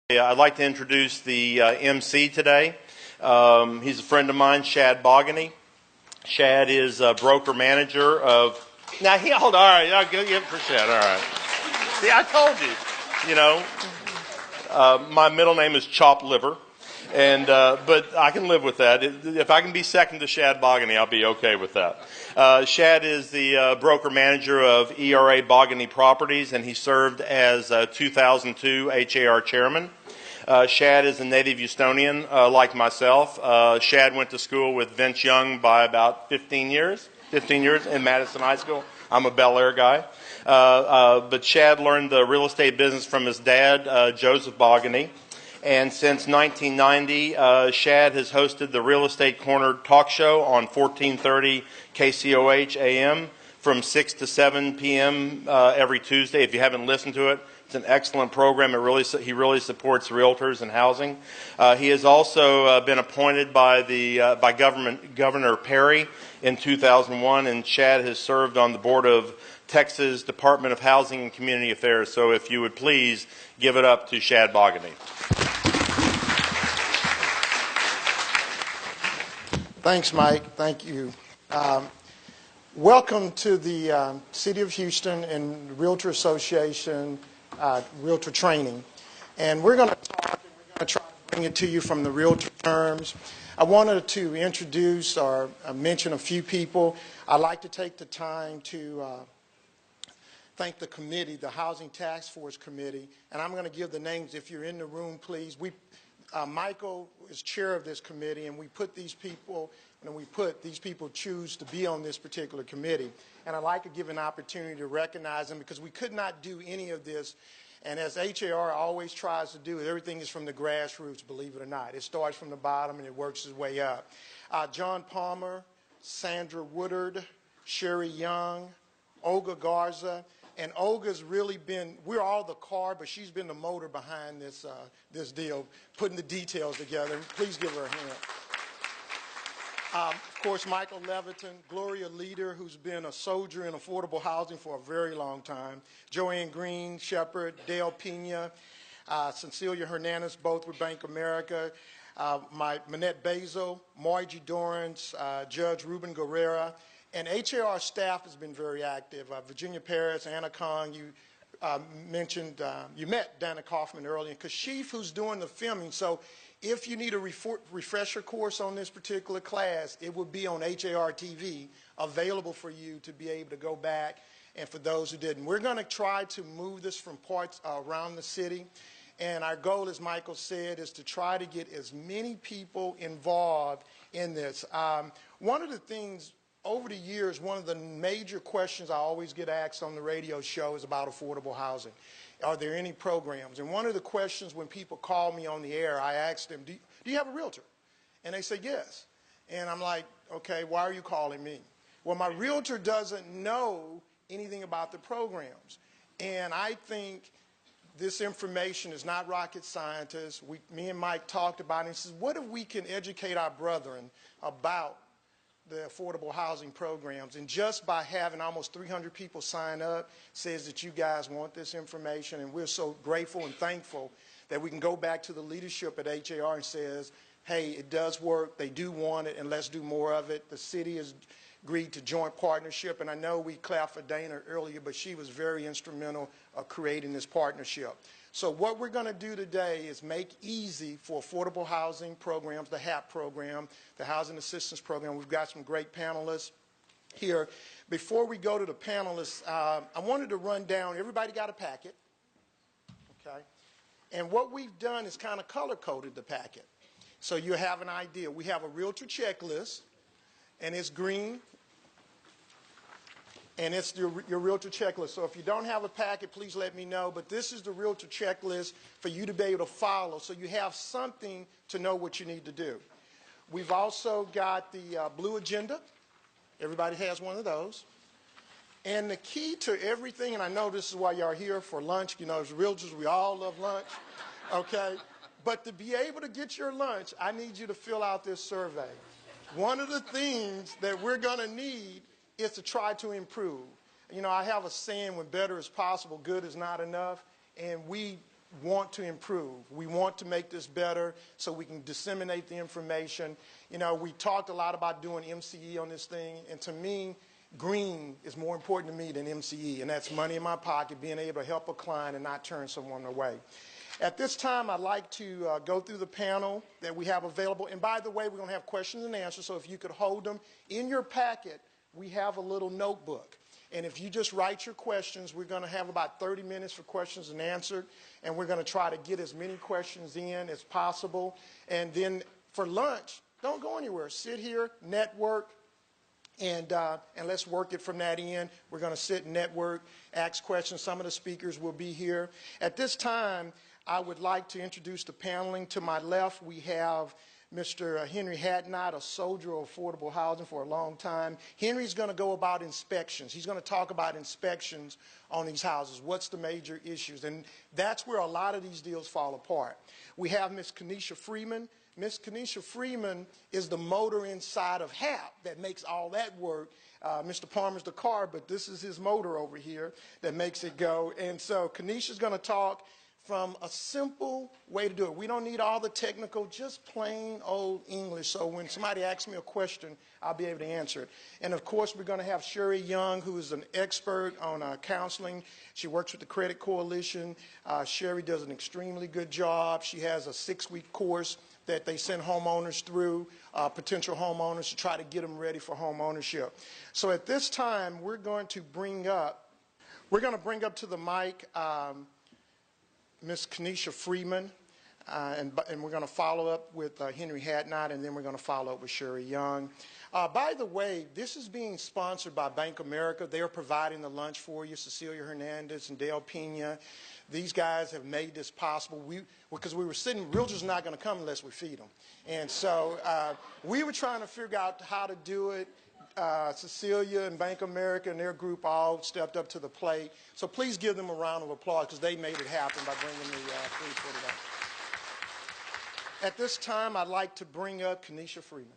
Yeah, I'd like to introduce the MC today. He's a friend of mine, Shad Bogany. Shad is a broker manager of. Now, hold on. All right, I'll give it for Shad. All right. See, I told you. My middle name is Chop Liver, but I can live with that. If I can be second to Shad Bogany, I'll be okay with that. Shad is the broker manager of ERA Bogany Properties, and he served as 2002 HAR chairman. Shad is a native Houstonian, like myself. Shad went to school with Vince Young by about 15 years in Madison High School. I'm a Bel Air guy. But Shad learned the real estate business from his dad, Joseph Bogany. And since 1990, Shad has hosted the Real Estate Corner talk show on 1430 KCOH AM from 6 to 7 p.m. Every Tuesday. If you haven't listened to it, it's an excellent program. He really supports realtors and housing. He has also been appointed by Governor Perry in 2001, and Shad has served on the board of Texas Department of Housing and Community Affairs. So if you would please give it up to Shad Bogany. Thanks, Mike. Thank you. Welcome to the City of Houston and Realtor Association Realtor Training. And we're going to talk, and we're going to try to bring it to you from the realtor terms. I wanted to introduce or mention a few people. I'd like to take the time to thank the committee, the Housing Task Force Committee, and I'm going to give the names if you're in the room, please. Michael is chair of this committee, and we put these people choose to be on this particular committee. And I'd like to give an opportunity to recognize them because we could not do any of this. And as HAR always tries to do, everything is from the grassroots, believe it or not. It starts from the bottom and it works its way up. John Palmer, Sandra Woodard, Sherry Young, Olga Garza. And Olga's really been, we're all the car, but she's been the motor behind this deal, putting the details together. Please give her a hand. Of course, Michael Leviton, Gloria Leader, who's been a soldier in affordable housing for a very long time. Joanne Green, Shepard, Dale Pena, Cecilia Hernandez, both with Bank of America. Manette Basil, Margie Dorrance, Judge Ruben Guerrera. And HAR staff has been very active. Virginia Paris, Anna Kong, you mentioned, you met Dana Kaufman earlier, Kashif, who's doing the filming. So if you need a refresher course on this particular class, it will be on HAR TV, available for you to be able to go back. And for those who didn't, we're going to try to move this from parts around the city. And our goal, as Michael said, is to try to get as many people involved in this. One of the things, over the years, one of the major questions I always get asked on the radio show is about affordable housing. Are there any programs? And one of the questions when people call me on the air, I ask them, do you have a realtor? And they say, yes. And I'm like, okay, why are you calling me? Well, my realtor doesn't know anything about the programs. And I think this information is not rocket scientists. Me and Mike talked about it and said, what if we can educate our brethren about the affordable housing programs? And just by having almost 300 people sign up says that you guys want this information, and we're so grateful and thankful that we can go back to the leadership at HAR and says, hey, it does work, they do want it, and let's do more of it. The city has agreed to joint partnership, and I know we clapped for Dana earlier, but she was very instrumental of creating this partnership. So what we're going to do today is make easy for affordable housing programs, the HAP program, the Housing Assistance Program. We've got some great panelists here. Before we go to the panelists, I wanted to run down, everybody got a packet, okay? And what we've done is kind of color-coded the packet. So you have an idea. We have a realtor checklist, and it's green. And it's your realtor checklist. So if you don't have a packet, please let me know. But this is the realtor checklist for you to be able to follow, so you have something to know what you need to do. We've also got the blue agenda. Everybody has one of those. And the key to everything, and I know this is why y'all are here for lunch. You know, as realtors, we all love lunch, okay? But to be able to get your lunch, I need you to fill out this survey. One of the things that we're going to need is to try to improve. You know, I have a saying, when better is possible, good is not enough. And we want to improve. We want to make this better so we can disseminate the information. You know, we talked a lot about doing MCE on this thing, and to me, green is more important to me than MCE, and that's money in my pocket, being able to help a client and not turn someone away. At this time, I'd like to go through the panel that we have available. And by the way, we're going to have questions and answers, so if you could hold them. In your packet, we have a little notebook. And if you just write your questions, we're going to have about 30 minutes for questions and answers. And we're going to try to get as many questions in as possible. And then for lunch, don't go anywhere. Sit here, network, and let's work it from that end. We're going to sit and network, ask questions. Some of the speakers will be here. At this time, I would like to introduce the paneling. To my left, we have Mr. Henry Hadnot, a soldier of affordable housing for a long time. Henry's going to go about inspections. He's going to talk about inspections on these houses. What's the major issues? And that's where a lot of these deals fall apart. We have Ms. Kenesha Freeman. Ms. Kenesha Freeman is the motor inside of HAP that makes all that work. Mr. Palmer's the car, but this is his motor over here that makes it go. And so Kenesha's going to talk from a simple way to do it. We don't need all the technical, just plain old English. So when somebody asks me a question, I'll be able to answer it. And of course, we're going to have Sherry Young, who is an expert on counseling. She works with the Credit Coalition. Sherry does an extremely good job. She has a 6-week course that they send homeowners through, potential homeowners, to try to get them ready for home ownership. So at this time, we're going to bring up to the mic Ms. Kenesha Freeman, and we're going to follow up with Henry Hadnot, and then we're going to follow up with Sherry Young. By the way, this is being sponsored by Bank of America. They are providing the lunch for you. Cecilia Hernandez and Dale Pena. These guys have made this possible. Because we were sitting, realtors are not going to come unless we feed them. And so we were trying to figure out how to do it. Cecilia and Bank of America and their group all stepped up to the plate. So please give them a round of applause because they made it happen by bringing the food for today. At this time, I'd like to bring up Kenesha Freeman.